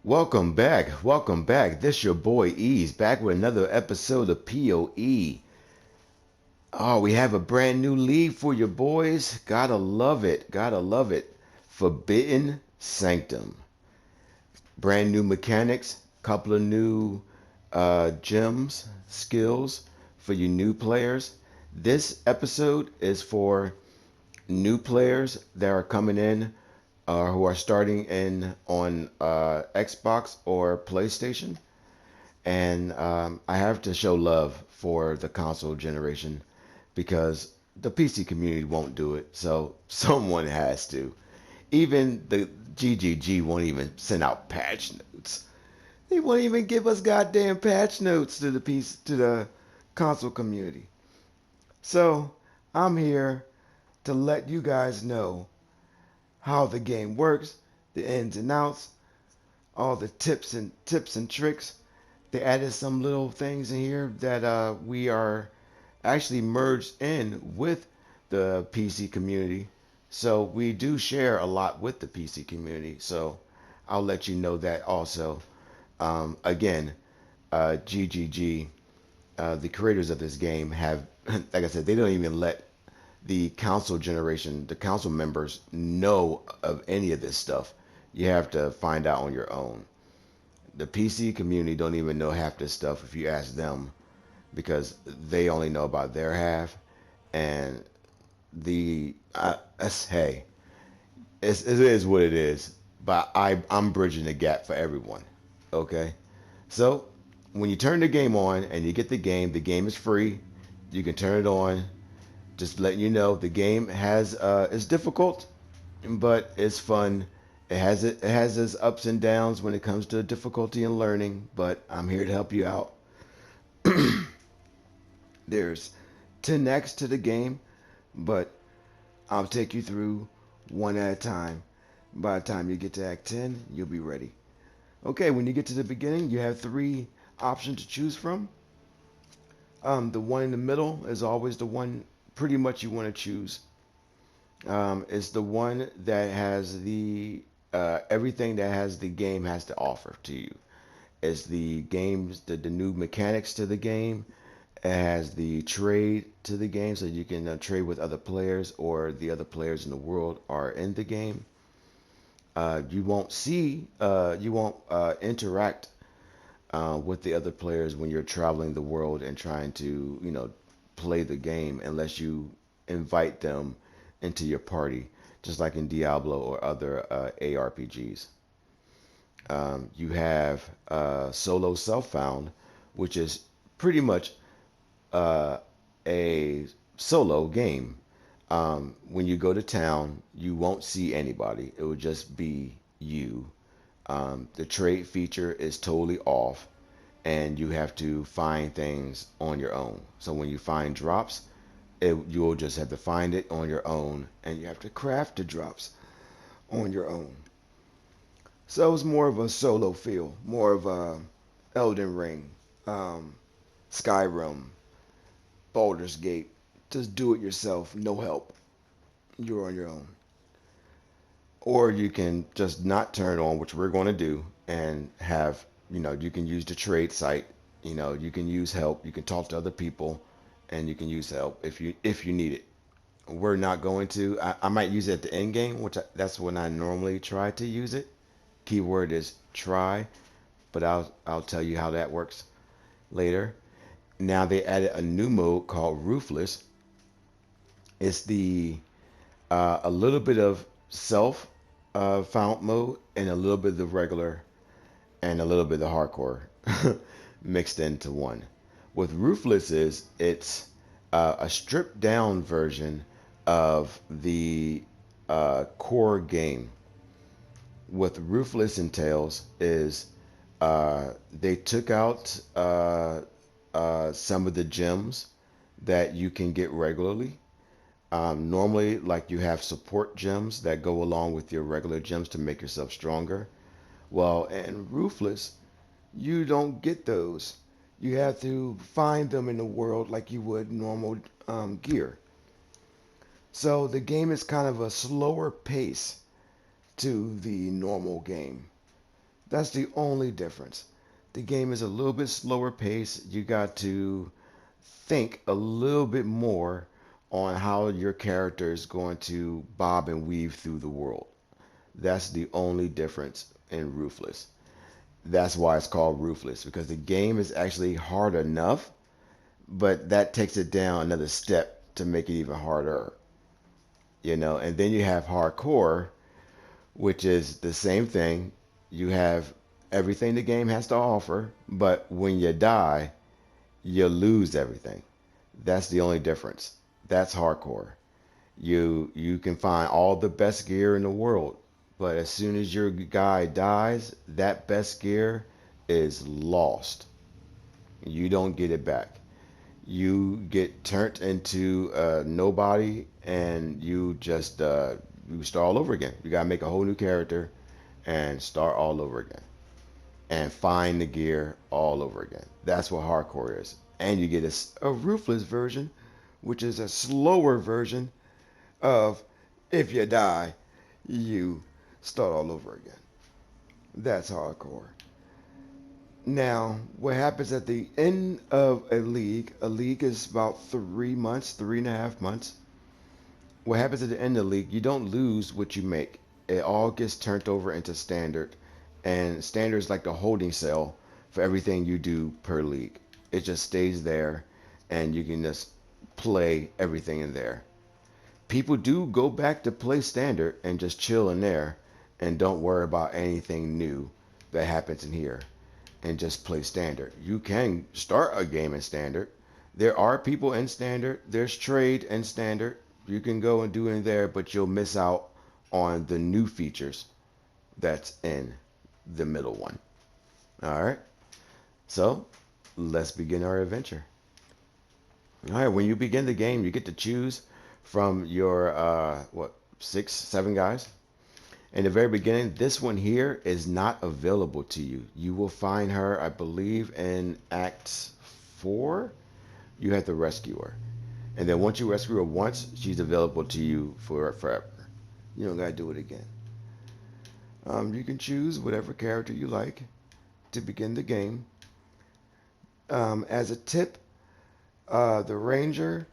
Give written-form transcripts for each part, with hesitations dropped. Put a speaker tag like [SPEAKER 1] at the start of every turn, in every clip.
[SPEAKER 1] Welcome back. Welcome back. This your boy Ease back with another episode of PoE. Oh, we have a brand new league for your boys. Gotta love it. Gotta love it. Forbidden Sanctum. Brand new mechanics, couple of new gems, skills for you new players. This episode is for new players that are coming in who are starting in on Xbox or PlayStation. And I have to show love for the console generation because the PC community won't do it. So someone has to. Even the GGG won't even send out patch notes. They won't even give us goddamn patch notes to the console community. So I'm here to let you guys know how the game works, the ins and outs, all the tips and tricks. They added some little things in here that we are actually merged in with the PC community. So we do share a lot with the PC community. So I'll let you know that also. Again, GGG, the creators of this game have, like I said, they don't even let the council generation, the council members know of any of this stuff. You have to find out on your own. The PC community don't even know half this stuff if you ask them because they only know about their half. And hey, it is what it is. But I'm bridging the gap for everyone. Okay, so when you turn the game on and you get the game is free. You can turn it on. Just letting you know, the game has it's difficult, but it's fun. It has its ups and downs when it comes to difficulty and learning, but I'm here to help you out. There's 10 acts to the game, but I'll take you through one at a time. By the time you get to Act 10, you'll be ready. Okay, when you get to the beginning, you have three options to choose from. The one in the middle is always the one pretty much you want to choose. It's the one that has the everything that has the game has to offer to you. It's the games, the new mechanics to the game. It has the trade to the game, so you can trade with other players or the other players in the world are in the game. You won't interact with the other players when you're traveling the world and trying to, play the game unless you invite them into your party, just like in Diablo or other ARPGs. You have solo self-found, which is pretty much uh, a solo game. When you go to town, you won't see anybody. It will just be you. The trade feature is totally off, and you have to find things on your own. So when you find drops, you'll just have to find it on your own, and you have to craft the drops on your own. So it's more of a solo feel, more of a Elden Ring, um, Skyrim, Baldur's Gate. Just do it yourself, no help. You're on your own. Or you can just not turn on, which we're going to do, and have, you can use the trade site. You can use help. You can talk to other people, and you can use help if you need it. We're not going to. I might use it at the end game, that's when I normally try to use it. Keyword is try, but I'll tell you how that works later. Now they added a new mode called Ruthless. It's the a little bit of self found mode and a little bit of the regular and a little bit of the hardcore mixed into one. With Ruthless it's a stripped down version of the core game. What Ruthless entails is they took out some of the gems that you can get regularly. Normally, like you have support gems that go along with your regular gems to make yourself stronger. Well, in Ruthless, you don't get those. You have to find them in the world like you would normal gear. So the game is kind of a slower pace to the normal game. That's the only difference. The game is a little bit slower pace. You got to think a little bit more on how your character is going to bob and weave through the world. That's the only difference in Ruthless. That's why it's called Ruthless, because the game is actually hard enough, but that takes it down another step to make it even harder, you know. And then you have Hardcore, which is the same thing. You have everything the game has to offer, but when you die, you lose everything. That's the only difference. That's Hardcore. You can find all the best gear in the world, but as soon as your guy dies, that best gear is lost. You don't get it back. You get turned into nobody, and you start all over again. You gotta make a whole new character and start all over again and find the gear all over again. That's what hardcore is. And you get a ruthless version, which is a slower version of if you die, you start all over again. That's hardcore. Now, what happens at the end of a league is about 3 months, 3.5 months. What happens at the end of the league, you don't lose what you make. It all gets turned over into standard. And standard is like the holding cell for everything you do per league. It just stays there and you can just play everything in there. People do go back to play standard and just chill in there and don't worry about anything new that happens in here and just play standard. You can start a game in standard. There are people in standard. There's trade in standard. You can go and do it in there, but you'll miss out on the new features that's in the middle one. All right. So let's begin our adventure. All right. When you begin the game, you get to choose from your six, seven guys. In the very beginning, this one here is not available to you. You will find her, I believe, in Act 4. You have to rescue her. And then once you rescue her once, she's available to you for forever. You don't gotta do it again. You can choose whatever character you like to begin the game. As a tip, the Ranger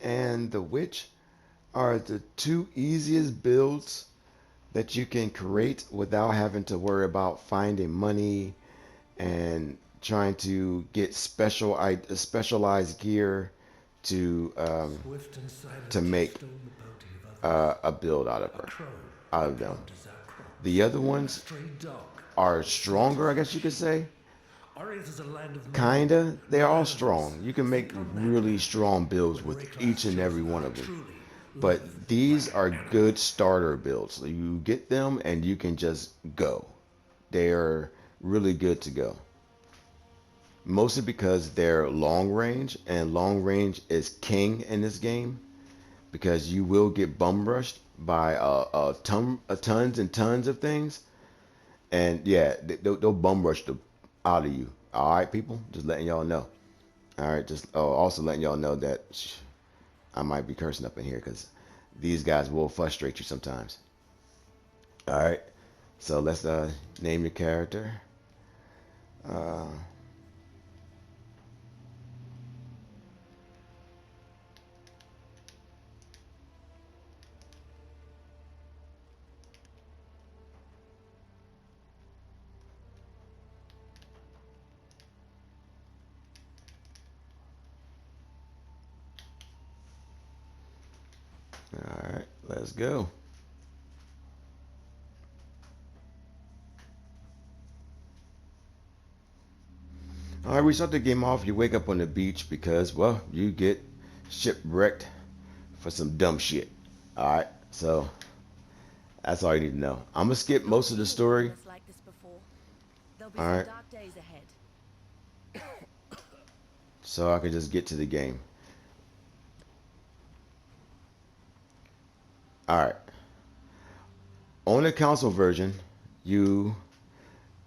[SPEAKER 1] and the Witch are the two easiest builds that you can create without having to worry about finding money and trying to get specialized gear to make a build out of them. The other ones are stronger, I guess you could say. Kinda. They're all strong. You can make really strong builds with each and every one of them. But these are good starter builds. So you get them and you can just go. They are really good to go. Mostly because they're long range, and long range is king in this game because you will get bum rushed by tons and tons of things. And yeah, they'll bum rush the out of you. All right, people, just letting y'all know. All right, just also letting y'all know that I might be cursing up in here because these guys will frustrate you sometimes. All right, so let's name your character. Uh, all right, let's go. All right, we start the game off. You wake up on the beach because, well, you get shipwrecked for some dumb shit. All right, so that's all you need to know. I'm gonna skip most of the story. All right, so I can just get to the game. All right, on the console version, you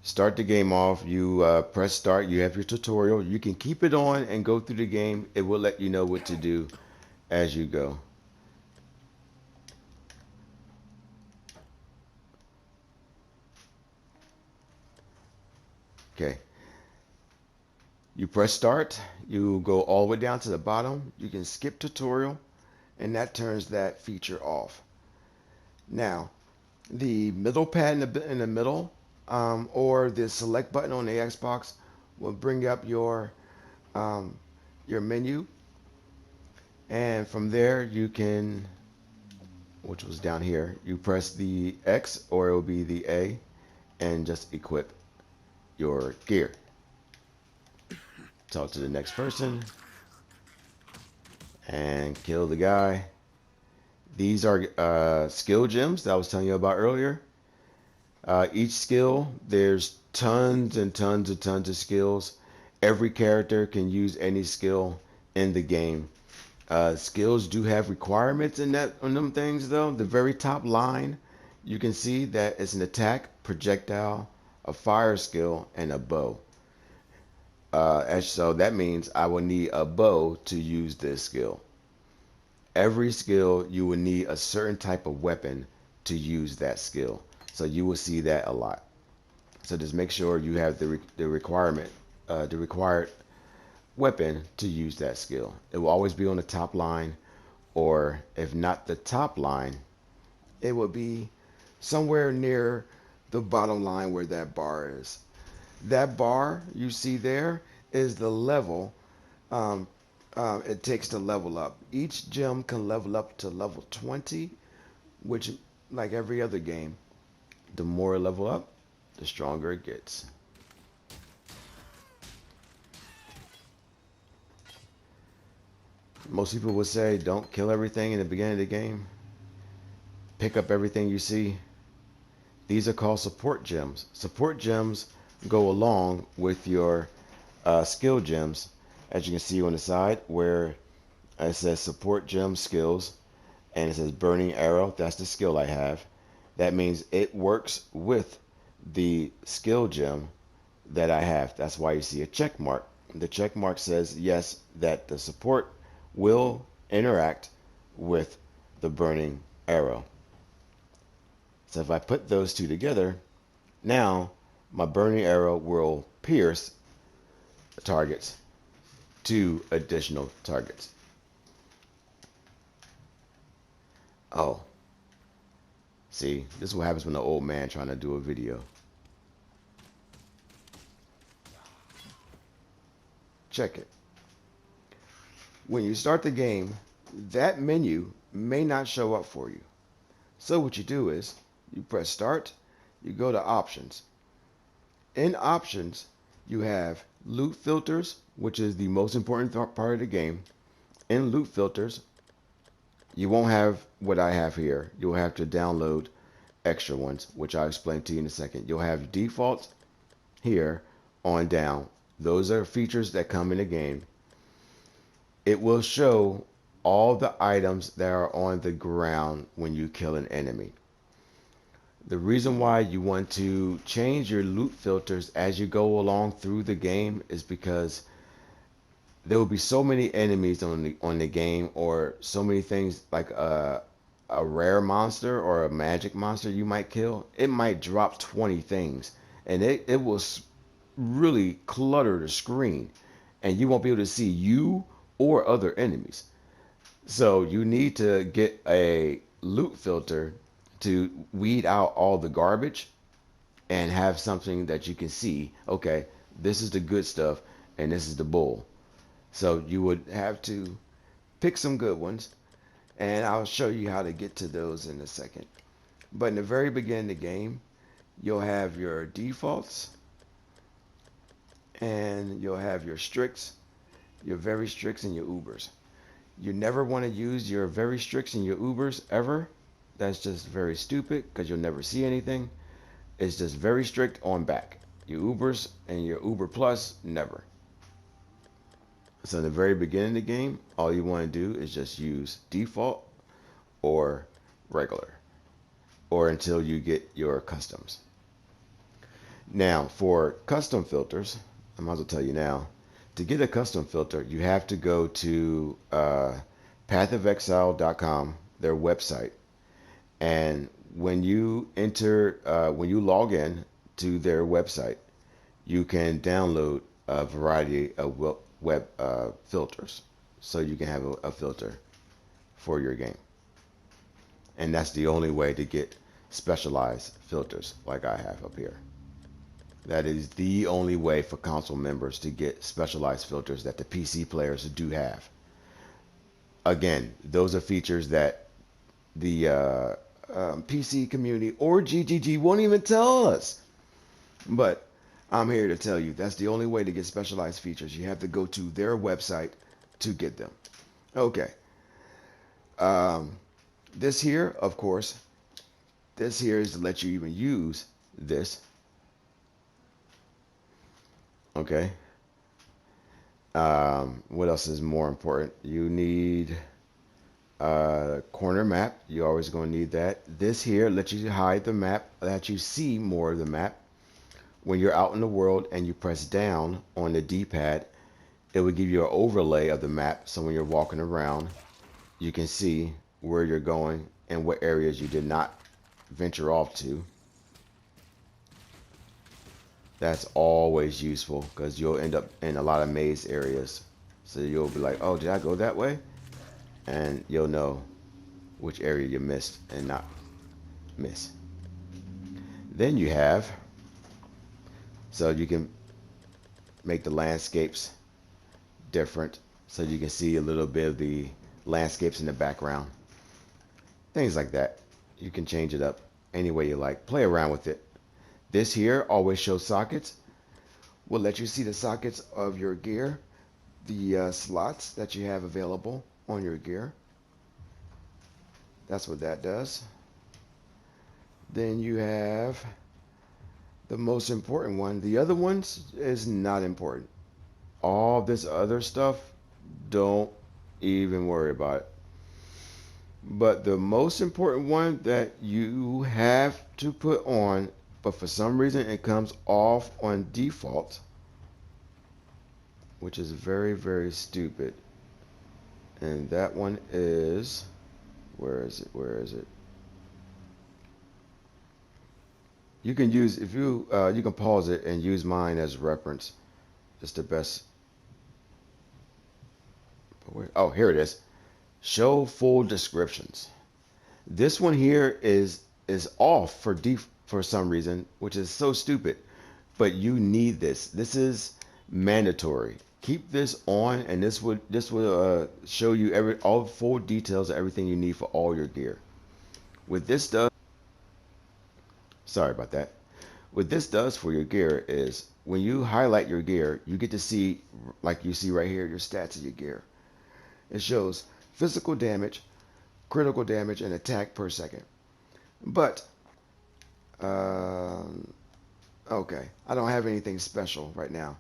[SPEAKER 1] start the game off. You press start. You have your tutorial. You can keep it on and go through the game. It will let you know what to do as you go. Okay. You press start, you go all the way down to the bottom, you can skip tutorial, and that turns that feature off. Now, the middle pad in the middle, or the select button on the Xbox will bring up um, your menu, and from there you can, which was down here, you press the X or it will be the A, and just equip your gear. Talk to the next person and kill the guy. These are skill gems that I was telling you about earlier. Each skill, there's tons and tons and tons of skills. Every character can use any skill in the game. Skills do have requirements in that on them things though. The very top line, you can see that it's an attack, projectile, a fire skill, and a bow. So that means I will need a bow to use this skill. Every skill you will need a certain type of weapon to use that skill. So you will see that a lot. So just make sure you have the required weapon to use that skill. It will always be on the top line, or if not the top line, it will be somewhere near the bottom line where that bar is. That bar you see there is the level it takes to level up. Each gem can level up to level 20, which, like every other game, the more level up, the stronger it gets. Most people would say don't kill everything in the beginning of the game. Pick up everything you see. These are called support gems. Support gems go along with your skill gems, as you can see on the side where it says support gem skills, and it says burning arrow. That's the skill I have. That means it works with the skill gem that I have. That's why you see a check mark. The check mark says yes, that the support will interact with the burning arrow. So if I put those two together, now my burning arrow will pierce targets, 2 additional targets. Oh, see, this is what happens when an old man trying to do a video. Check it. When you start the game, that menu may not show up for you. So what you do is you press start, you go to options. In options, you have loot filters, which is the most important part of the game. In loot filters, you won't have what I have here. You'll have to download extra ones, which I'll explain to you in a second. You'll have defaults here on down. Those are features that come in the game. It will show all the items that are on the ground when you kill an enemy. The reason why you want to change your loot filters as you go along through the game is because there will be so many enemies on the game, or so many things like a rare monster or a magic monster you might kill. It might drop 20 things, and it will really clutter the screen, and you won't be able to see you or other enemies. So you need to get a loot filter to weed out all the garbage and have something that you can see, okay, this is the good stuff and this is the bull. So you would have to pick some good ones, and I'll show you how to get to those in a second. But in the very beginning of the game, you'll have your defaults, and you'll have your stricts, your very stricts, and your ubers. You never want to use your very stricts and your ubers ever. That's just very stupid because you'll never see anything. It's just very strict on back. Your ubers and your uber plus, never. So in the very beginning of the game, all you want to do is just use default or regular, or until you get your customs. Now for custom filters, I might as well tell you now, to get a custom filter, you have to go to pathofexile.com, their website. And when you log in to their website, you can download a variety of web filters, so you can have a filter for your game. And that's the only way to get specialized filters like I have up here. That is the only way for console members to get specialized filters that the PC players do have. Again, those are features that the PC community or GGG won't even tell us. But I'm here to tell you that's the only way to get specialized features. You have to go to their website to get them. Okay. This here, of course, this here is to let you even use this. Okay. What else is more important? You need corner map. You're always going to need that. This here lets you hide the map, that you see more of the map. When you're out in the world and you press down on the D-pad, it will give you an overlay of the map. So when you're walking around, you can see where you're going and what areas you did not venture off to. That's always useful because you'll end up in a lot of maze areas. So you'll be like, oh, did I go that way? And you'll know which area you missed and not miss. Then you have, so you can make the landscapes different so you can see a little bit of the landscapes in the background. Things like that. You can change it up any way you like. Play around with it. This here always shows sockets. Will let you see the sockets of your gear, the slots that you have available on your gear. That's what that does. Then you have the most important one. The other ones is not important. All this other stuff, don't even worry about it. But the most important one that you have to put on, but for some reason it comes off on default, which is very, very stupid. And that one is, where is it? You can use, if you, you can pause it and use mine as reference. It's the best. Oh, here it is. Show full descriptions. This one here is off for some reason, which is so stupid. But you need this. This is mandatory. Keep this on, and this will show you all full details of everything you need for all your gear. What this does, sorry about that. What this does for your gear is when you highlight your gear, you get to see, like you see right here, your stats of your gear. It shows physical damage, critical damage, and attack per second. But, okay, I don't have anything special right now.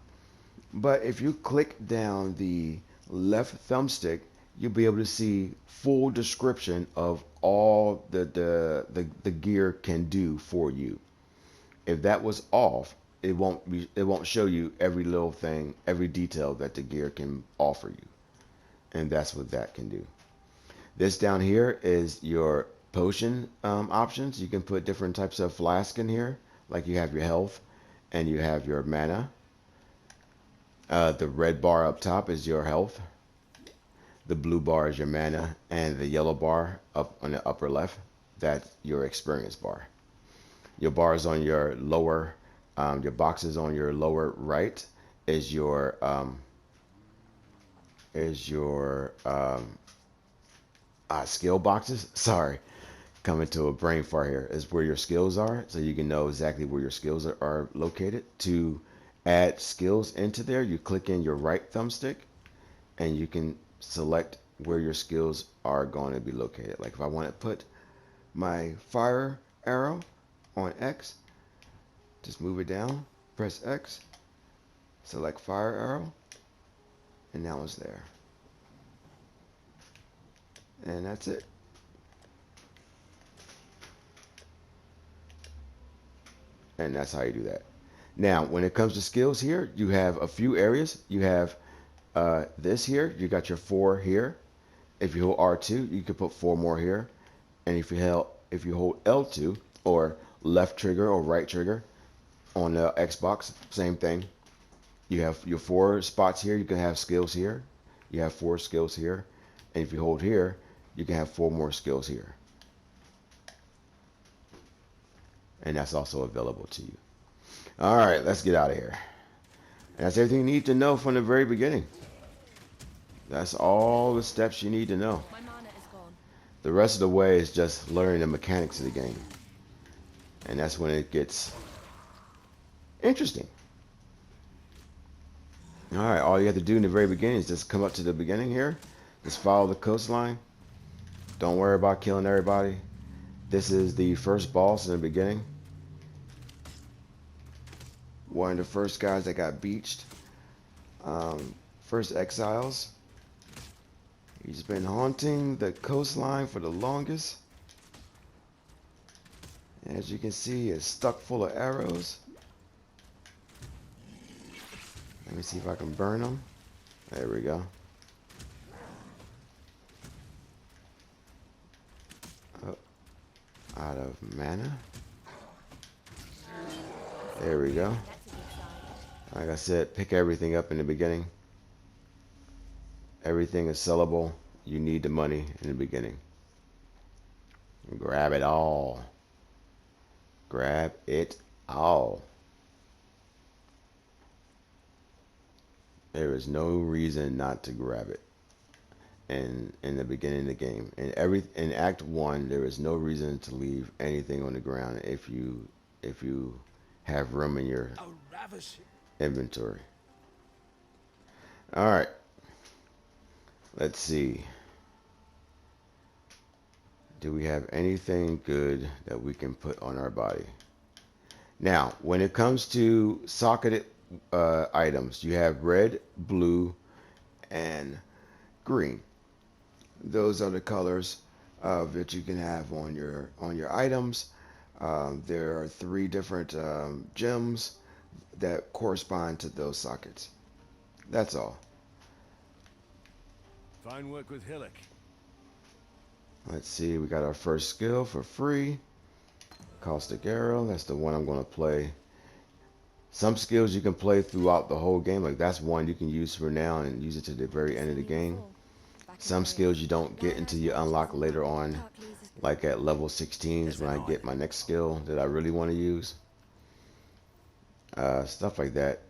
[SPEAKER 1] But if you click down the left thumbstick, you'll be able to see full description of all the gear can do for you. If that was off, it won't show you every little thing, every detail that the gear can offer you. And that's what that can do. This down here is your potion options. You can put different types of flask in here, like you have your health and you have your mana. The red bar up top is your health. The blue bar is your mana, and the yellow bar up on the upper left, that's your experience bar. Your bars on your lower, your boxes on your lower right is your skill boxes. Sorry, coming to a brain fart here. Is where your skills are, so you can know exactly where your skills are located. To add skills into there, you click in your right thumbstick, and you can select where your skills are going to be located. Like if I want to put my fire arrow on X, just move it down, press X, select fire arrow, and now it's there. And that's it. And that's how you do that. Now, when it comes to skills here, you have a few areas. You have this here. You got your 4 here. If you hold R2, you can put 4 more here. And if you hold L2 or left trigger or right trigger, On the Xbox, same thing. You have your 4 spots here. You can have skills here. You have 4 skills here. And if you hold here, you can have 4 more skills here. And that's also available to you. All right, let's get out of here. And that's everything you need to know from the very beginning. That's all the steps you need to know.
[SPEAKER 2] My mana is gone.
[SPEAKER 1] The rest of the way is just learning the mechanics of the game. And that's when it gets interesting. All right, all you have to do in the very beginning is just come up to the beginning here. Just follow the coastline. Don't worry about killing everybody. This is the first boss in the beginning. One of the first guys that got beached. First exiles. He's been haunting the coastline for the longest. As you can see, it's stuck full of arrows. Let me see if I can burn them. There we go. Oh, out of mana. There we go. Like I said, pick everything up in the beginning. Everything is sellable. You need the money in the beginning. Grab it all. Grab it all. There is no reason not to grab it. And in the beginning of the game, in Act 1, there is no reason to leave anything on the ground if you have room in your inventory. All right. Let's see. Do we have anything good that we can put on our body? Now, when it comes to socketed items, you have red, blue, and green. Those are the colors that you can have on your items. There are 3 different gems that correspond to those sockets. That's all.
[SPEAKER 3] Fine work with Hillock.
[SPEAKER 1] Let's see, we got our first skill for free. Caustic Arrow, that's the one I'm going to play. Some skills you can play throughout the whole game. Like that's one you can use for now and use it to the very end of the game. Some skills you don't get until you unlock later on. Like at level 16s when I get my next skill that I really want to use. Stuff like that.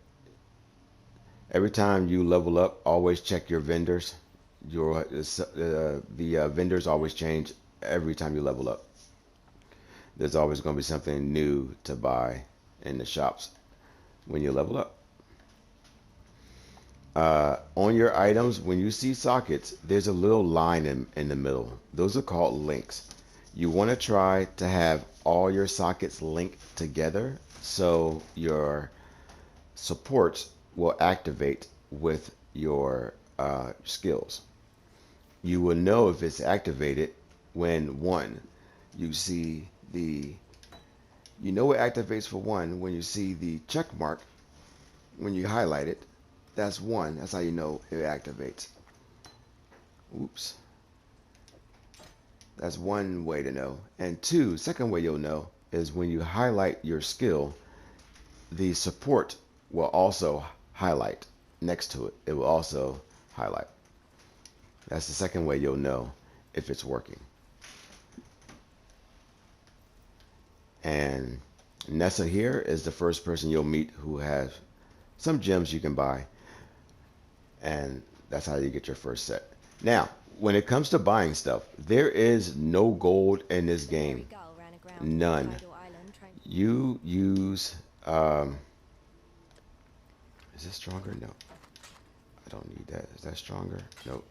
[SPEAKER 1] Every time you level up, always check your vendors. The vendors always change every time you level up. There's always going to be something new to buy in the shops when you level up. On your items, when you see sockets, there's a little line in the middle. Those are called links. You want to try to have all your sockets linked together so your supports will activate with your skills. You will know if it's activated when you see the, you know it activates for 1 when you see the check mark when you highlight it. That's 1. That's how you know it activates. Oops. That's one way to know. And 2, second way you'll know is when you highlight your skill, the support will also highlight next to it. It will also highlight. That's the second way you'll know if it's working. And Nessa here is the first person you'll meet who has some gems you can buy. And that's how you get your first set. Now, when it comes to buying stuff, there is no gold in this game. None. You use... is this stronger? No. I don't need that. Is that stronger? Nope.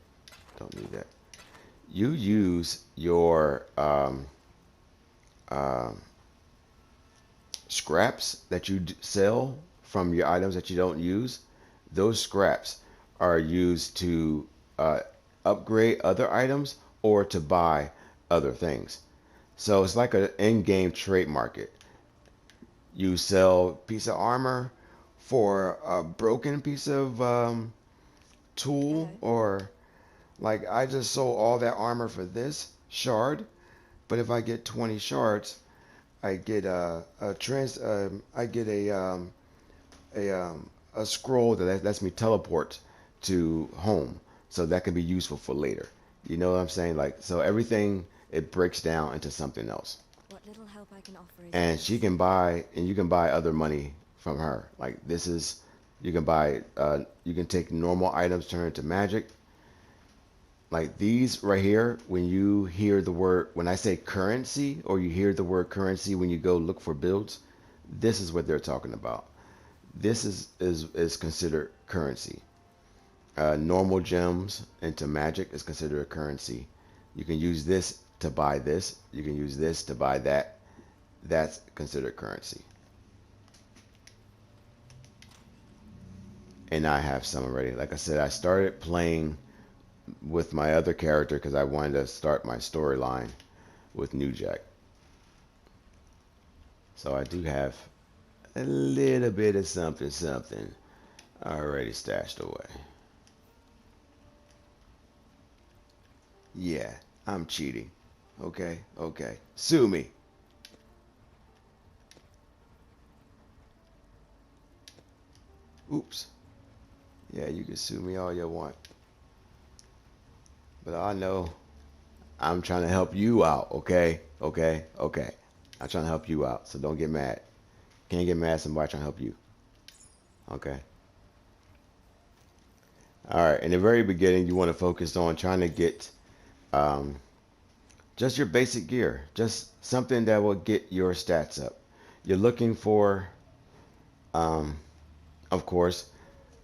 [SPEAKER 1] Don't need that. You use your scraps that you sell from your items that you don't use. Those scraps are used to upgrade other items or to buy other things. So it's like an in-game trade market. You sell a piece of armor for a broken piece of tool, or like I just sold all that armor for this shard, but if I get 20 shards, I get I get a scroll that lets me teleport to home, so that can be useful for later. You know what I'm saying? Like, so everything, it breaks down into something else.
[SPEAKER 2] What little help I can offer is
[SPEAKER 1] And she
[SPEAKER 2] yours.
[SPEAKER 1] can buy, and you can buy other money from her. Like, this is, you can buy, you can take normal items, turn it into magic. Like these right here, when you hear the word, when I say currency, or you hear the word currency when you go look for builds, this is what they're talking about. This is considered currency. Normal gems into magic is considered a currency. You can use this to buy this. You can use this to buy that. That's considered currency. And I have some already. Like I said, I started playing with my other character because I wanted to start my storyline with New Jack. So I do have a little bit of something something already stashed away. Yeah, I'm cheating. Okay, okay. Sue me. Oops. Yeah, you can sue me all you want. But I know I'm trying to help you out, okay? Okay, okay. I'm trying to help you out, so don't get mad. Can't get mad at somebody trying to help you. Okay. All right. In the very beginning, you want to focus on trying to get um, just your basic gear, just something that will get your stats up. You're looking for, um, of course,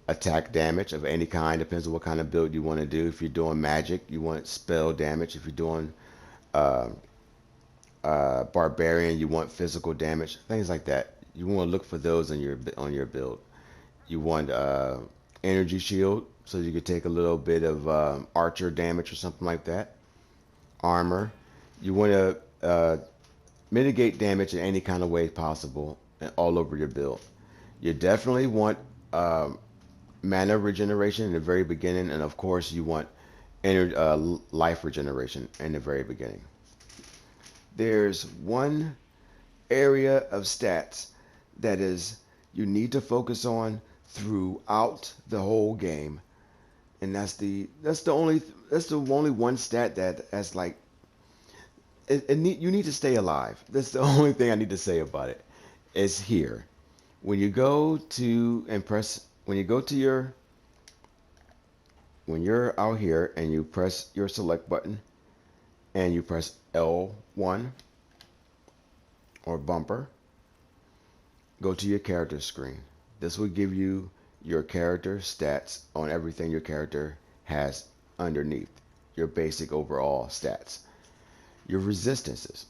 [SPEAKER 1] attack damage of any kind. Depends on what kind of build you want to do. If you're doing magic, you want spell damage. If you're doing uh, barbarian, you want physical damage. Things like that. You want to look for those on your build. You want energy shield, so you could take a little bit of archer damage or something like that. Armor. You want to mitigate damage in any kind of way possible and all over your build. You definitely want um, mana regeneration in the very beginning, and of course, you want life regeneration in the very beginning. There's one area of stats that is you need to focus on throughout the whole game, and that's the only one stat that's like you need to stay alive. That's the only thing I need to say about it. It's here. When you go to impress, when you go to your, when you're out here and you press your select button and you press L1 or bumper, go to your character screen. This will give you your character stats on everything your character has underneath, your basic overall stats. Your resistances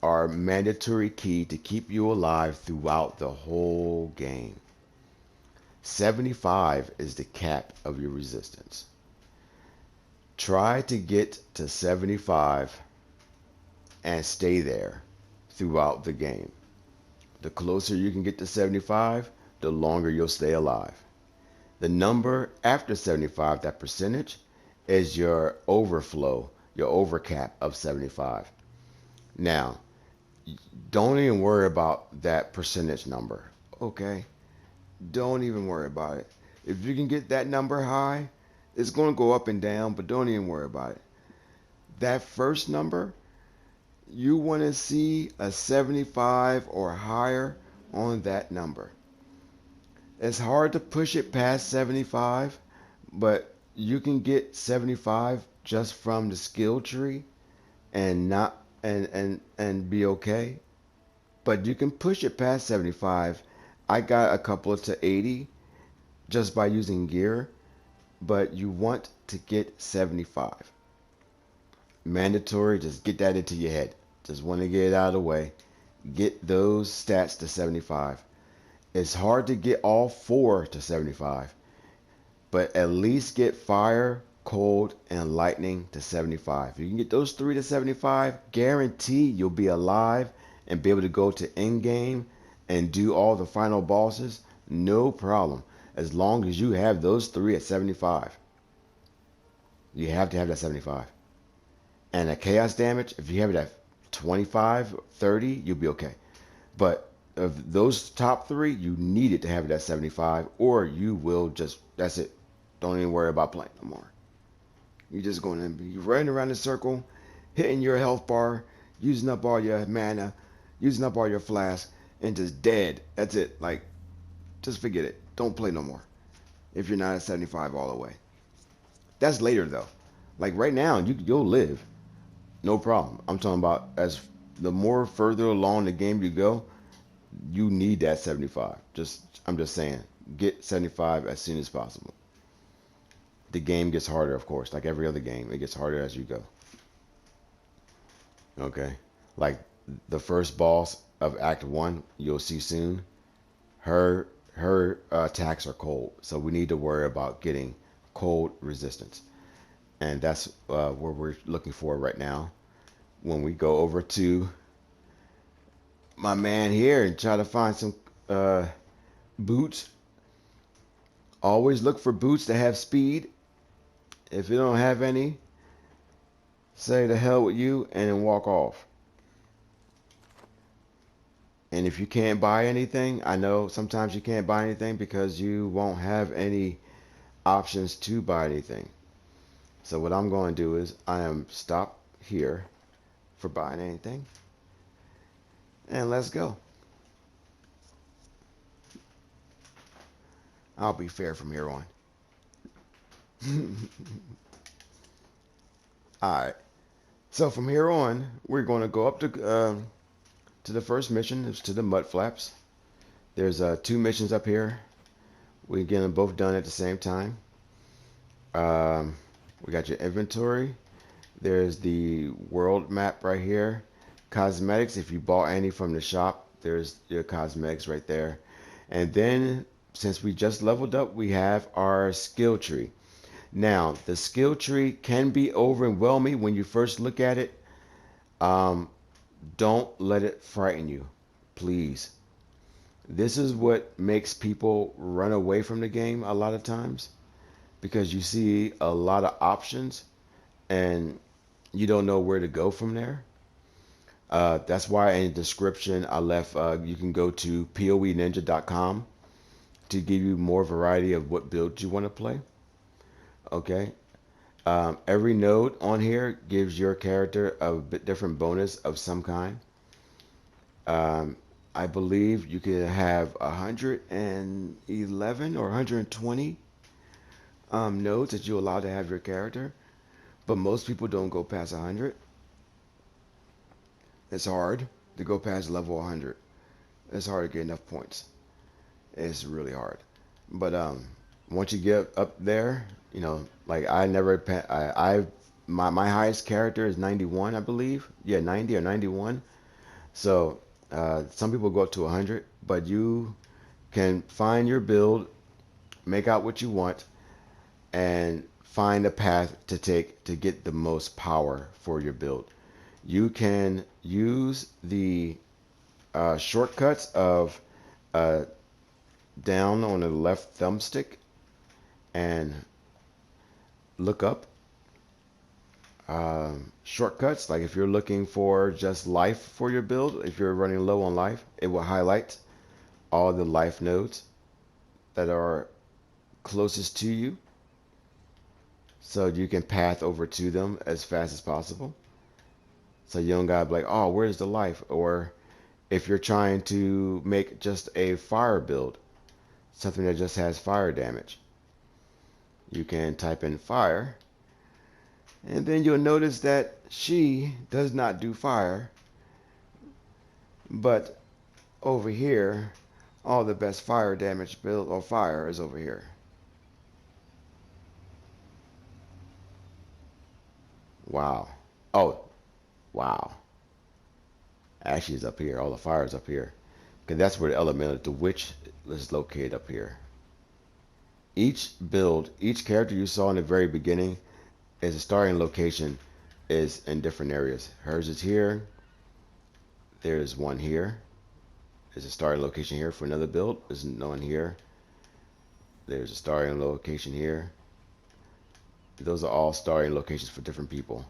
[SPEAKER 1] are mandatory key to keep you alive throughout the whole game. 75 is the cap of your resistance. Try to get to 75 and stay there throughout the game. The closer you can get to 75, the longer you'll stay alive. The number after 75, that percentage, is your overflow, your overcap of 75. Now, don't even worry about that percentage number, okay? Don't even worry about it. If you can get that number high, it's going to go up and down, but don't even worry about it. That first number, you want to see a 75 or higher on that number. It's hard to push it past 75, but you can get 75 just from the skill tree and not and be okay. But you can push it past 75. I got a couple to 80 just by using gear, but you want to get 75. Mandatory, just get that into your head. Just want to get it out of the way. Get those stats to 75. It's hard to get all four to 75, but at least get fire, cold, and lightning to 75. If you can get those three to 75, guarantee you'll be alive and be able to go to end game and do all the final bosses, no problem. As long as you have those three at 75. You have to have that 75. And the chaos damage, if you have it at 25, 30, you'll be okay. But of those top three, you needed to have it at 75, or you will just, that's it. Don't even worry about playing no more. You're just going to be running around in a circle, hitting your health bar, using up all your mana, using up all your flasks, and just dead. That's it. Like, just forget it. Don't play no more if you're not at 75 all the way. That's later though. Like right now, you'll live, no problem. I'm talking about as the more further along the game you go, you need that 75. I'm just saying, get 75 as soon as possible. The game gets harder, of course, like every other game. It gets harder as you go. Okay, like the first boss of Act One, you'll see soon. Her attacks are cold, so we need to worry about getting cold resistance, and that's what we're looking for right now. When we go over to my man here and try to find some uh, boots, always look for boots that have speed. If you don't have any, say the hell with you and then walk off. And if you can't buy anything, I know sometimes you can't buy anything because you won't have any options to buy anything. So what I'm going to do is I am stop here for buying anything. And let's go. I'll be fair from here on. Alright. So from here on, we're going to go up to the first mission. It's to the mud flaps. There's two missions up here. We get them both done at the same time. We got your inventory. There's the world map right here. Cosmetics, if you bought any from the shop, there's your cosmetics right there. And then, since we just leveled up, we have our skill tree. Now, the skill tree can be overwhelming when you first look at it. Don't let it frighten you, please. This is what makes people run away from the game a lot of times, because you see a lot of options and you don't know where to go from there. That's why in the description I left, you can go to PoEninja.com to give you more variety of what builds you want to play. Okay. Every node on here gives your character a bit different bonus of some kind. I believe you could have 111 or 120 nodes that you're allowed to have your character, but most people don't go past 100. It's hard to go past level 100. It's hard to get enough points. It's really hard. But once you get up there, you know, like I never, my highest character is 91, I believe. Yeah, 90 or 91. So some people go up to 100, but you can find your build, make out what you want, and find a path to take to get the most power for your build. You can use the shortcuts of down on the left thumbstick and look up shortcuts. Like if you're looking for just life for your build, if you're running low on life, it will highlight all the life nodes that are closest to you, so you can path over to them as fast as possible. So you don't gotta be like, oh, where's the life? Or if you're trying to make just a fire build, something that just has fire damage, you can type in fire, and then you'll notice that she does not do fire, but over here, all the best fire damage build or fire is over here. Wow. Oh, wow. Actually, it's up here. All the fire is up here. Because that's where the elemental, the witch, is located up here. Each build, each character you saw in the very beginning, is a starting location is in different areas. Hers is here. There's one here. There's a starting location here for another build. There's no one here. There's a starting location here. Those are all starting locations for different people.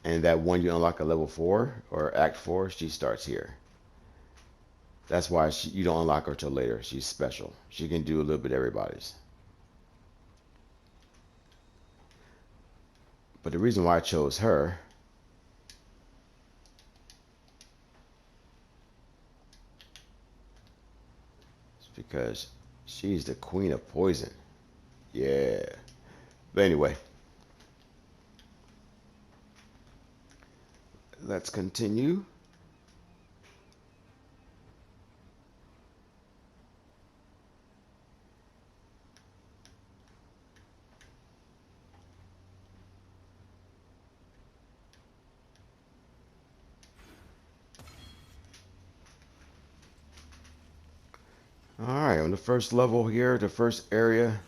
[SPEAKER 1] And that one you unlock at level 4 or Act 4, she starts here. That's why you don't unlock her till later. She's special. She can do a little bit of everybody's. But the reason why I chose her is because she's the queen of poison. Yeah. But anyway, let's continue. All right, on the first level here, the first area,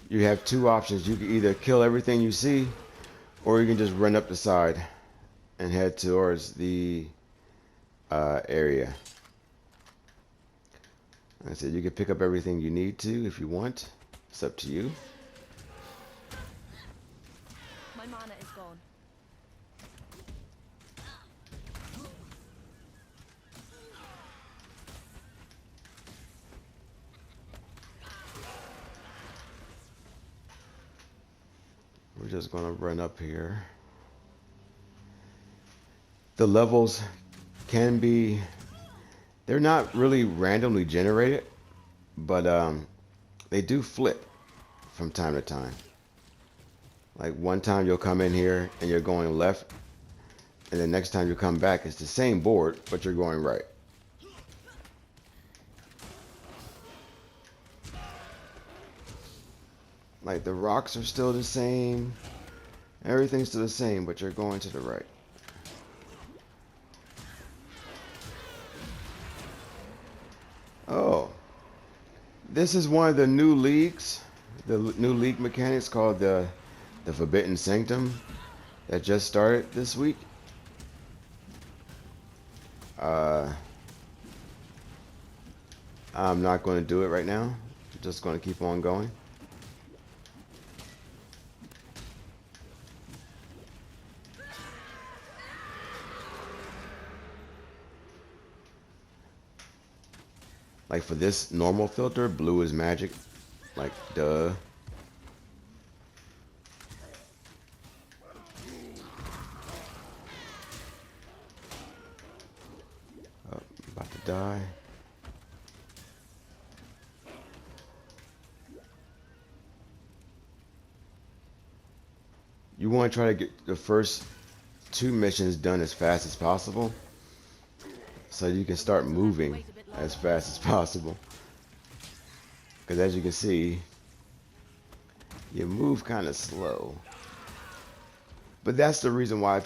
[SPEAKER 1] you have two options. You can either kill everything you see, or you can just run up the side and head towards the area. Like I said, you can pick up everything you need to if you want. It's up to you.
[SPEAKER 2] My mana is gone.
[SPEAKER 1] We're just going to run up here. The levels can be, they're not really randomly generated, but they do flip from time to time. Like one time you'll come in here and you're going left, and the next time you come back, it's the same board, but you're going right. Like the rocks are still the same, everything's still the same, but you're going to the right. Oh, this is one of the new leagues, the new league mechanics called the Forbidden Sanctum that just started this week. I'm not going to do it right now. I'm just going to keep on going. Like for this normal filter, blue is magic. Like, duh. Oh, about to die. You want to try to get the first 2 missions done as fast as possible, so you can start moving as fast as possible. Because as you can see, you move kind of slow. But that's the reason why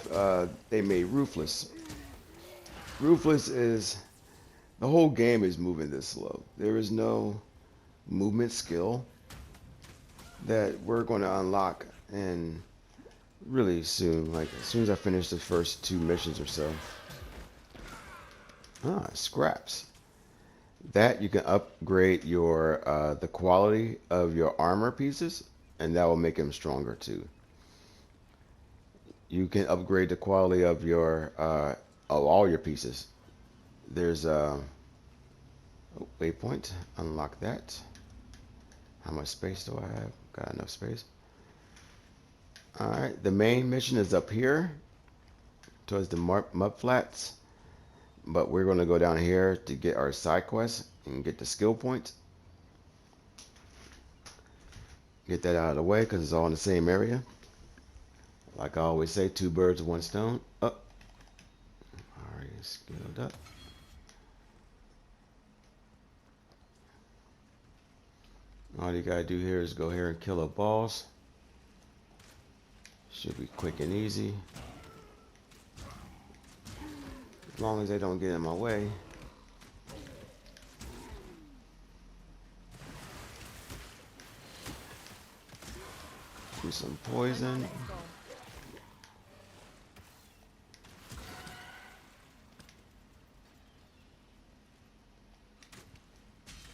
[SPEAKER 1] they made Ruthless. Ruthless is, the whole game is moving this slow. There is no movement skill that we're going to unlock in really soon. Like as soon as I finish the first 2 missions or so. Ah, scraps. That you can upgrade your the quality of your armor pieces, and that will make them stronger too. You can upgrade the quality of your of all your pieces. There's a waypoint. Unlock that. How much space do I have? Got enough space. All right. The main mission is up here towards the mud flats. But we're going to go down here to get our side quest and get the skill points. Get that out of the way because it's all in the same area. Like I always say, 2 birds with 1 stone. Oh, already skilled up. All you gotta do here is go here and kill a boss. Should be quick and easy. As long as they don't get in my way. Do some poison.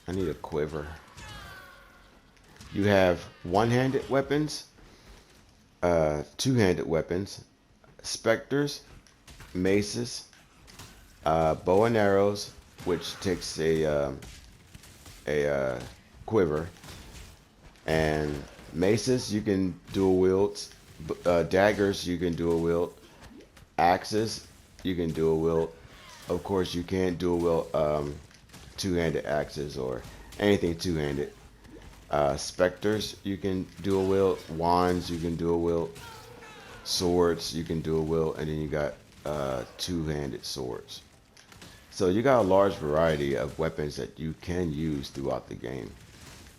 [SPEAKER 1] I need a quiver. You have one-handed weapons, two-handed weapons, specters, maces, bow and arrows, which takes a quiver, and maces you can dual wield, daggers you can dual wield, axes you can dual wield. Of course, you can't dual wield two-handed axes or anything two-handed. Specters you can dual wield, wands you can dual wield, swords you can dual wield, and then you got two-handed swords. So you got a large variety of weapons that you can use throughout the game,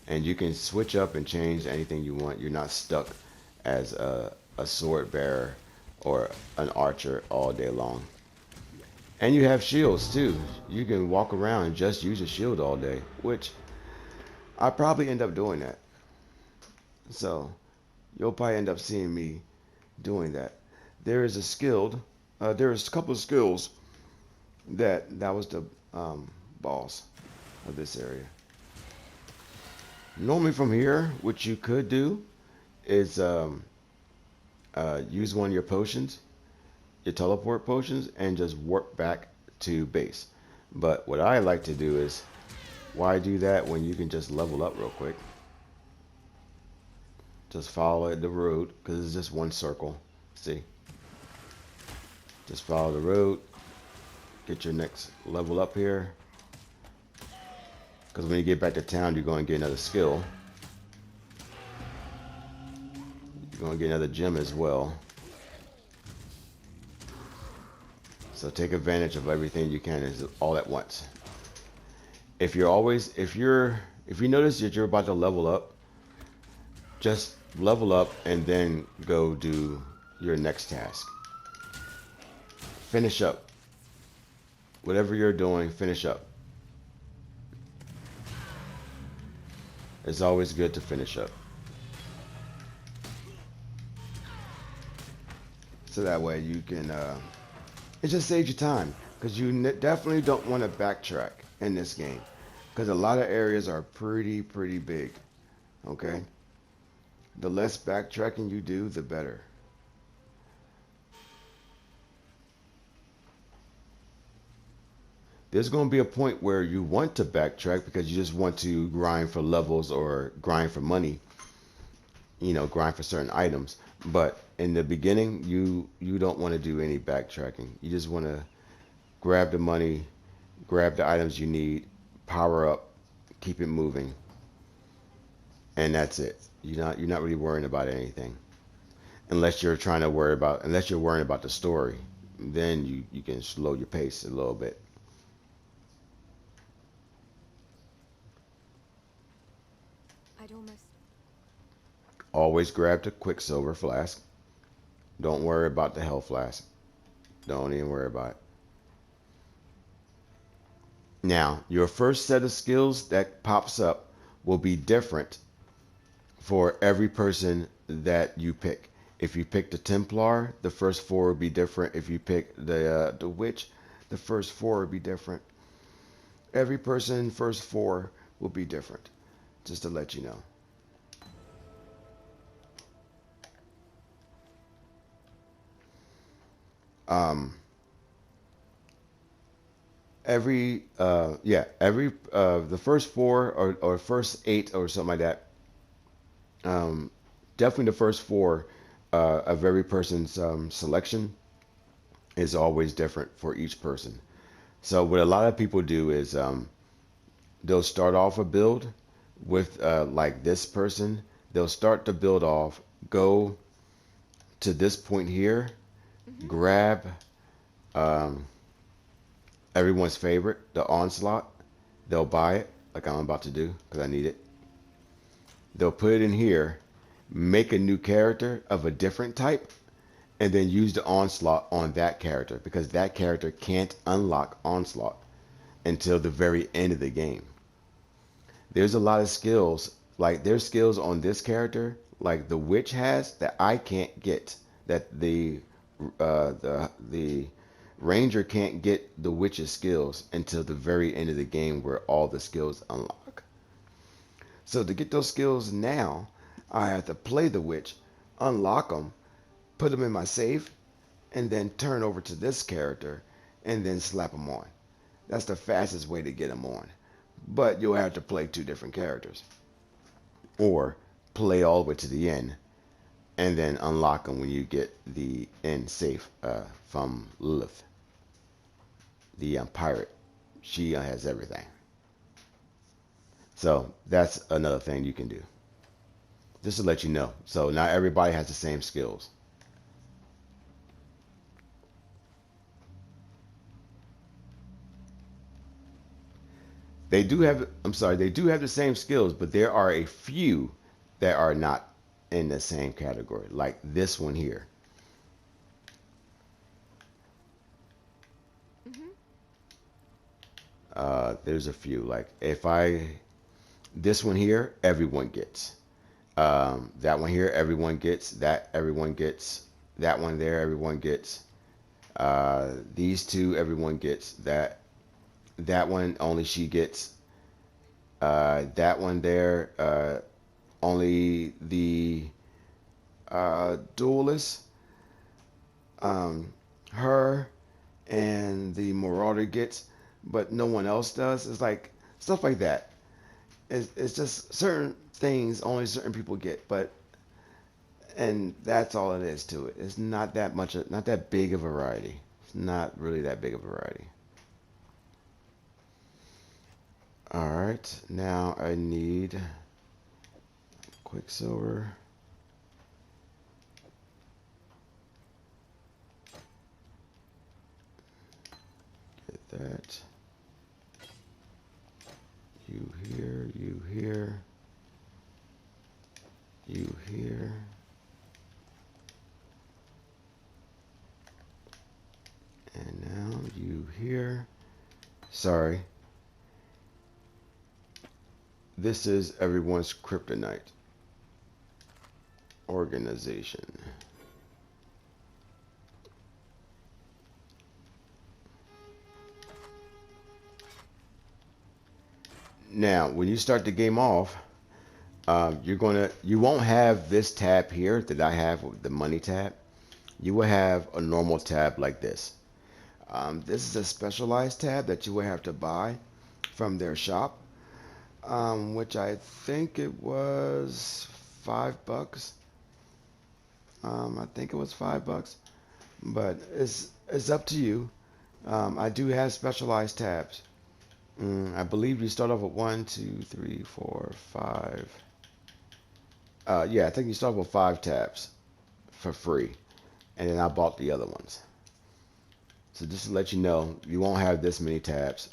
[SPEAKER 1] and you can switch up and change anything you want. You're not stuck as a sword bearer or an archer all day long. And you have shields too. You can walk around and just use a shield all day, which I probably end up doing that. So you'll probably end up seeing me doing that. There is a skilled, there is a couple of skills that was the boss of this area. Normally from here, what you could do is use one of your potions, your teleport potions, and just warp back to base. But what I like to do is, why do that when you can just level up real quick? Just follow the road, because it's just one circle. See? Just follow the road, get your next level up here. Because when you get back to town, you're going to get another skill. You're going to get another gem as well. So take advantage of everything you can all at once. If you notice that you're about to level up, just level up and then go do your next task. Finish up. Whatever you're doing, finish up. It's always good to finish up. So that way you can, it just saves you time. Because you definitely don't want to backtrack in this game. Because a lot of areas are pretty big. Okay? The less backtracking you do, the better. There's going to be a point where you want to backtrack because you just want to grind for levels or grind for money, grind for certain items. But in the beginning, you don't want to do any backtracking. You just want to grab the money, grab the items you need, power up, keep it moving, and that's it. You're not really worrying about anything, unless you're worrying about the story. Then you can slow your pace a little bit.
[SPEAKER 2] I'd almost.
[SPEAKER 1] Always grab the Quicksilver flask. Don't worry about the health flask. Don't even worry about it. Now, your first set of skills that pops up will be different for every person that you pick. If you pick the Templar, the first four will be different. If you pick the Witch, the first four will be different. Every person, first four will be different. Just to let you know. The first four or first eight or something like that. Definitely the first four of every person's selection is always different for each person. So what a lot of people do is they'll start off a build with like this person. They'll start the build off, go to this point here, grab everyone's favorite, the Onslaught. They'll buy it, like I'm about to do, because I need it. They'll put it in here, make a new character of a different type, and then use the Onslaught on that character, because that character can't unlock Onslaught until the very end of the game. There's a lot of skills, like there's skills on this character, like the Witch has, that I can't get, that the Ranger can't get the Witch's skills until the very end of the game where all the skills unlock. So to get those skills now, I have to play the Witch, unlock them, put them in my save, and then turn over to this character and then slap them on. That's the fastest way to get them on. But you'll have to play two different characters. Or play all the way to the end and then unlock them when you get the end safe from Lilith, the pirate. She has everything. So that's another thing you can do. Just to let you know. So not everybody has the same skills. They do have, I'm sorry, they do have the same skills, but there are a few that are not in the same category, like this one here. There's a few. Like if I, this one here, everyone gets. That one here, everyone gets. That everyone gets. That one there, everyone gets. These two, everyone gets. That one only she gets. That one there, only the duelist, her, and the marauder gets, but no one else does. It's like stuff like that. It's just certain things only certain people get, but and that's all it is to it. It's not that much, not that big a variety. It's not really that big a variety. All right, now I need Quicksilver. Get that. You here, you here, you here. And now you here. Sorry. This is everyone's kryptonite organization. Now, when you start the game off, you won't have this tab here that I have, the money tab. You will have a normal tab like this. This is a specialized tab that you will have to buy from their shop, which I think it was $5. I think it was $5, but it's up to you. I do have specialized tabs. I believe you start off with 1, 2, 3, 4, 5. Yeah, I think you start with 5 tabs for free, and then I bought the other ones. So just to let you know, you won't have this many tabs,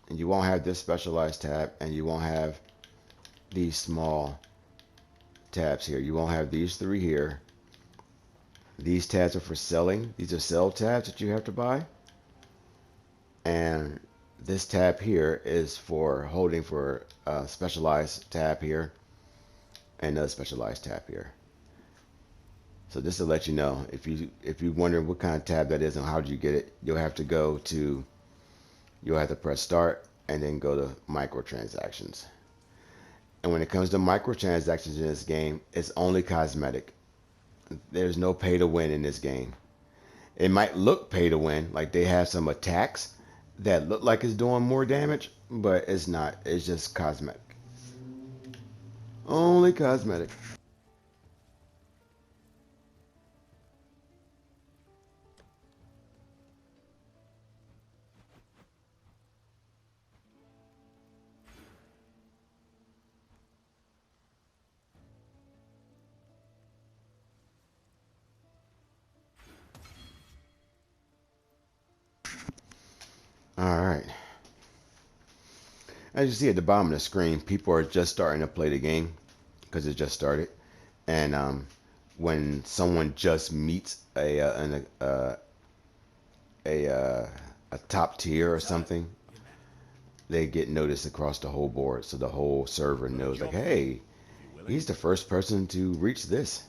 [SPEAKER 1] and you won't have this specialized tab, and you won't have these small tabs here. You won't have these 3 here. These tabs are for selling. These are sell tabs that you have to buy. And this tab here is for holding for a specialized tab here and a specialized tab here. So just to let you know, if you're wondering what kind of tab that is and how do you get it, you'll have to press start and then go to microtransactions. And when it comes to microtransactions in this game, it's only cosmetic. There's no pay to win in this game. It might look pay to win, like they have some attacks that look like it's doing more damage, but it's not. It's just cosmetic. Only cosmetic. All right. As you see at the bottom of the screen, people are just starting to play the game because it just started. And when someone just meets a top tier or something, they get noticed across the whole board. So the whole server knows, like, hey, he's the first person to reach this.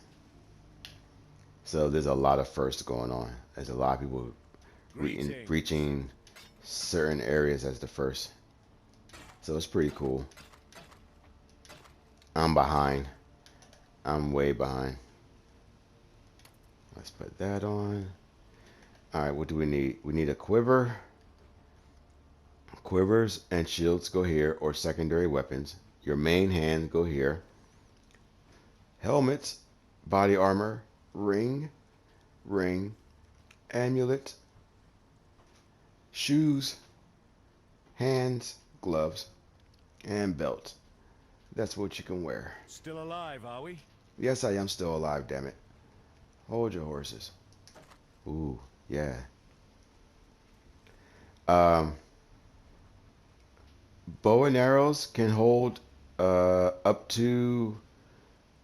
[SPEAKER 1] So there's a lot of firsts going on. There's a lot of people reaching certain areas as the first. So it's pretty cool. I'm behind. I'm way behind. Let's put that on. All right, what do we need? We need a quiver. Quivers and shields go here, or secondary weapons. Your main hand go here. Helmets, body armor, ring, amulet, shoes, hands, gloves, and belt. That's what you can wear.
[SPEAKER 3] Still alive, are we?
[SPEAKER 1] Yes, I am still alive, damn it. Hold your horses. Ooh, yeah. Um, Bow and arrows can hold up to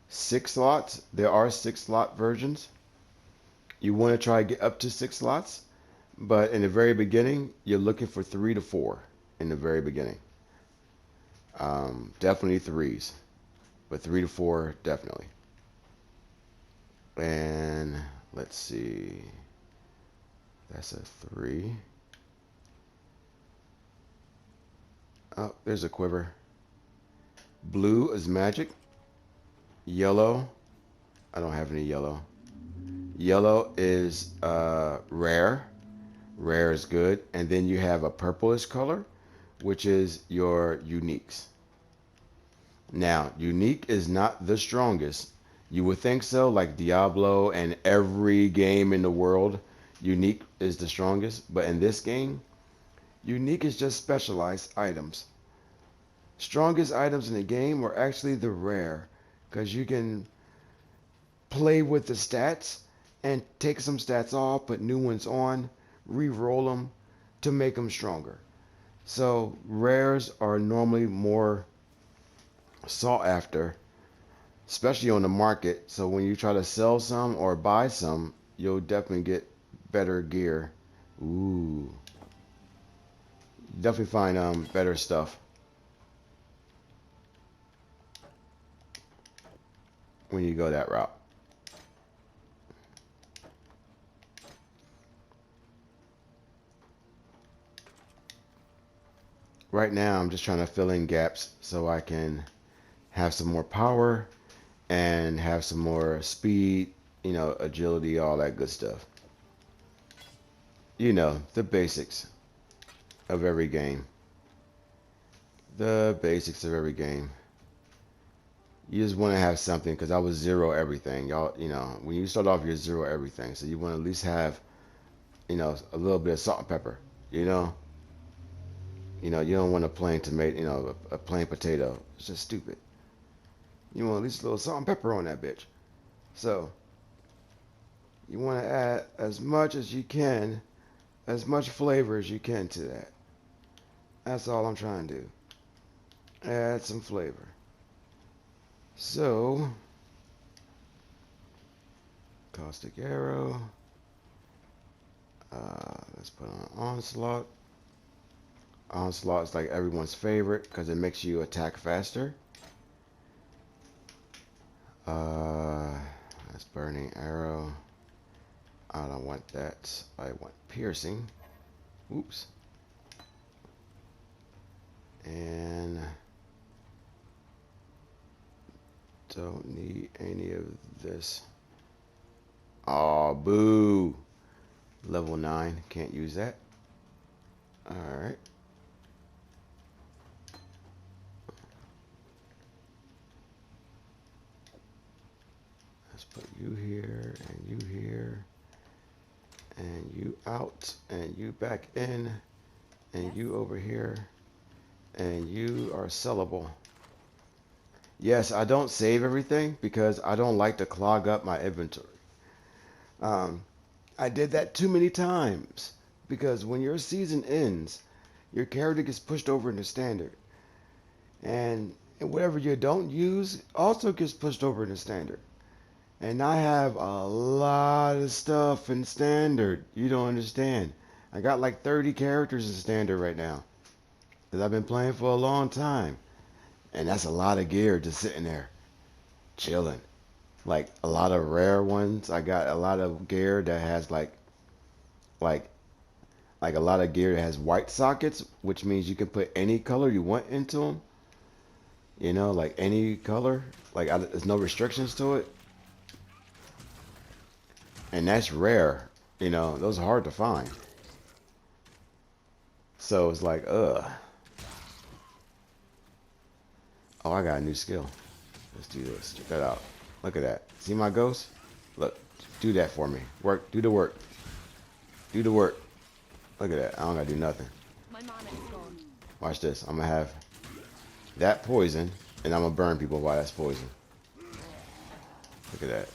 [SPEAKER 1] 6 slots. There are 6 slot versions. You want to try to get up to 6 slots, but in the very beginning, you're looking for 3 to 4 in the very beginning. Definitely threes, but 3 to 4 definitely. And let's see, that's a 3. Oh, there's a quiver. Blue is magic. Yellow, I don't have any yellow. Yellow is rare. Rare is good. And then you have a purplish color, which is your uniques. Now, unique is not the strongest. You would think so, like Diablo and every game in the world, unique is the strongest. But in this game, unique is just specialized items. Strongest items in the game are actually the rare, because you can play with the stats and take some stats off, put new ones on, re-roll them to make them stronger. So rares are normally more sought after, especially on the market. So when you try to sell some or buy some, you'll definitely get better gear. Ooh, definitely find better stuff when you go that route. Right now, I'm just trying to fill in gaps so I can have some more power and have some more speed, agility, all that good stuff. The basics of every game. The basics of every game. You just want to have something, because I was zero everything. Y'all, when you start off, you're zero everything. So you want to at least have, a little bit of salt and pepper, you know? You don't want a plain tomato, a plain potato. It's just stupid. You want at least a little salt and pepper on that bitch. So, you want to add as much as you can, as much flavor as you can to that. That's all I'm trying to do. Add some flavor. So, caustic arrow. Let's put on onslaught. Onslaught is like everyone's favorite because it makes you attack faster. That's burning arrow. I don't want that. I want piercing. Oops. And don't need any of this. Oh, boo. Level 9. Can't use that. Alright. Let's put you here, and you here, and you out, and you back in, and you over here, and you are sellable. Yes, I don't save everything because I don't like to clog up my inventory. I did that too many times because when your season ends, your character gets pushed over into standard. And whatever you don't use also gets pushed over into standard. And I have a lot of stuff in standard. You don't understand. I got like 30 characters in standard right now because I've been playing for a long time. And that's a lot of gear just sitting there, chilling. Like a lot of rare ones. I got a lot of gear that has like a lot of gear that has white sockets, which means you can put any color you want into them. Like any color. There's no restrictions to it. And that's rare. You know, those are hard to find. So it's like, ugh. Oh, I got a new skill. Let's do this. Check that out. Look at that. See my ghost? Look, do that for me. Work. Do the work. Do the work. Look at that. I don't gotta do nothing.
[SPEAKER 2] My mana is gone.
[SPEAKER 1] Watch this. I'm gonna have that poison, and I'm gonna burn people while that's poison. Look at that.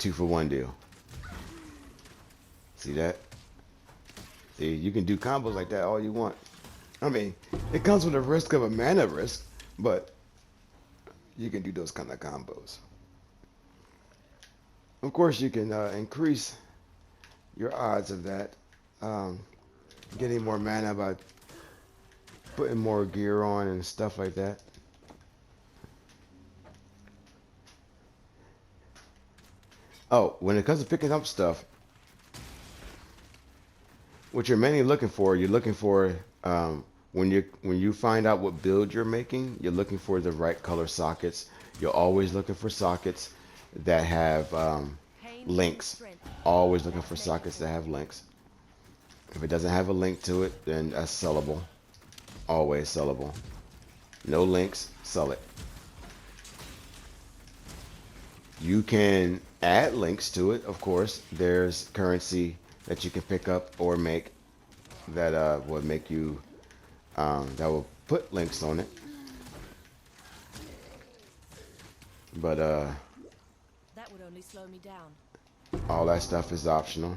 [SPEAKER 1] 2-for-1 deal. See that? See, you can do combos like that all you want. I mean, it comes with a risk of a mana risk, but you can do those kind of combos. Of course, you can increase your odds of that, getting more mana by putting more gear on and stuff like that. Oh, when it comes to picking up stuff, what you're mainly looking for, you're looking for when you find out what build you're making, you're looking for the right color sockets. You're always looking for sockets that have links. Always looking for sockets that have links. If it doesn't have a link to it, then that's sellable. Always sellable. No links, sell it. You can add links to it, of course. There's currency that you can pick up or make that will make you that will put links on it. But
[SPEAKER 2] That would only slow me down.
[SPEAKER 1] all that stuff is optional.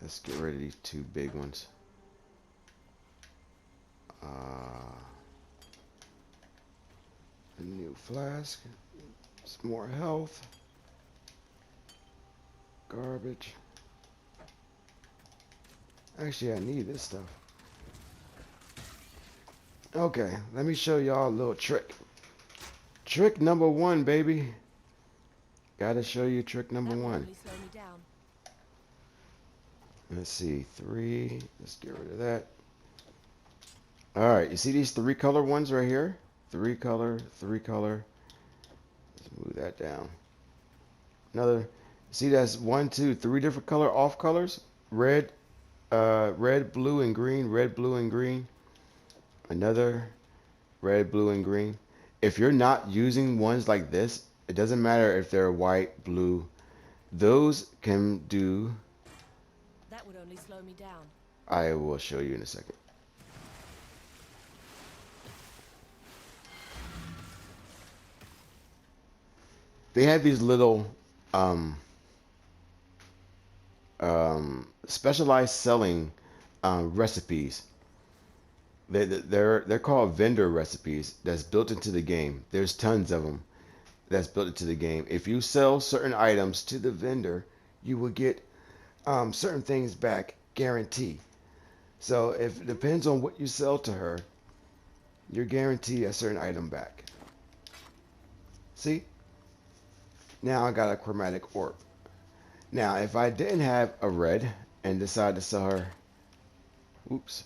[SPEAKER 1] Let's get rid of these two big ones. A new flask. Some more health. Garbage. Actually, I need this stuff. Okay, let me show y'all a little trick. Trick number 1, baby. Gotta show you trick number 1.
[SPEAKER 2] Only slow me down.
[SPEAKER 1] Let's see, 3. Let's get rid of that. All right, you see these 3 color ones right here? 3 color, 3 color. Let's move that down. Another. See, that's 1, 2, 3 different color off colors. Red, red, blue, and green. Red, blue, and green. Another red, blue, and green. If you're not using ones like this, it doesn't matter if they're white, blue. Those can do.
[SPEAKER 2] That would only slow me down.
[SPEAKER 1] I will show you in a second. They have these little specialized selling recipes. They're called vendor recipes that's built into the game. There's tons of them that's built into the game. If you sell certain items to the vendor, you will get certain things back, guarantee. So if it depends on what you sell to her, you're guaranteed a certain item back. See? Now I got a chromatic orb. Now, if I didn't have a red and decided to sell her, oops.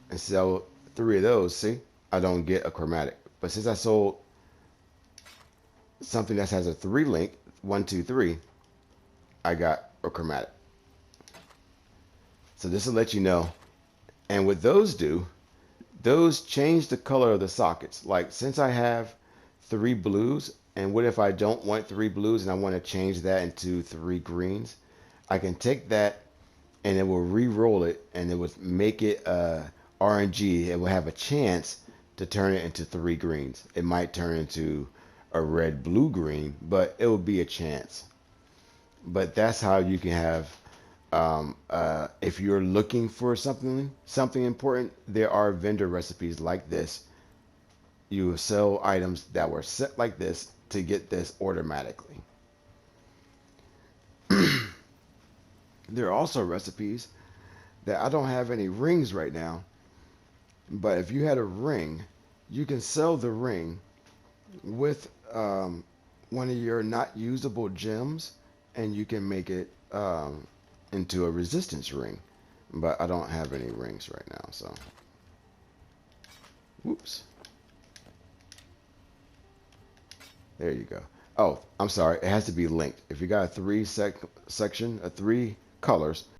[SPEAKER 1] And sell 3 of those, see? I don't get a chromatic. But since I sold something that has a 3 link, 1, 2, 3, I got a chromatic. So this will let you know. And what those do, those change the color of the sockets. Like, since I have 3 blues, and what if I don't want 3 blues and I want to change that into 3 greens? I can take that and it will re-roll it and it will make it RNG. It will have a chance to turn it into 3 greens. It might turn into a red, blue, green, but it will be a chance. But that's how you can have. If you're looking for something important, there are vendor recipes like this. You sell items that were set like this to get this automatically. There are also recipes that I don't have any rings right now, but if you had a ring, you can sell the ring with one of your not usable gems, and you can make it into a resistance ring. But I don't have any rings right now, so whoops. There you go. Oh, I'm sorry. It has to be linked. If you got a three section, three colors,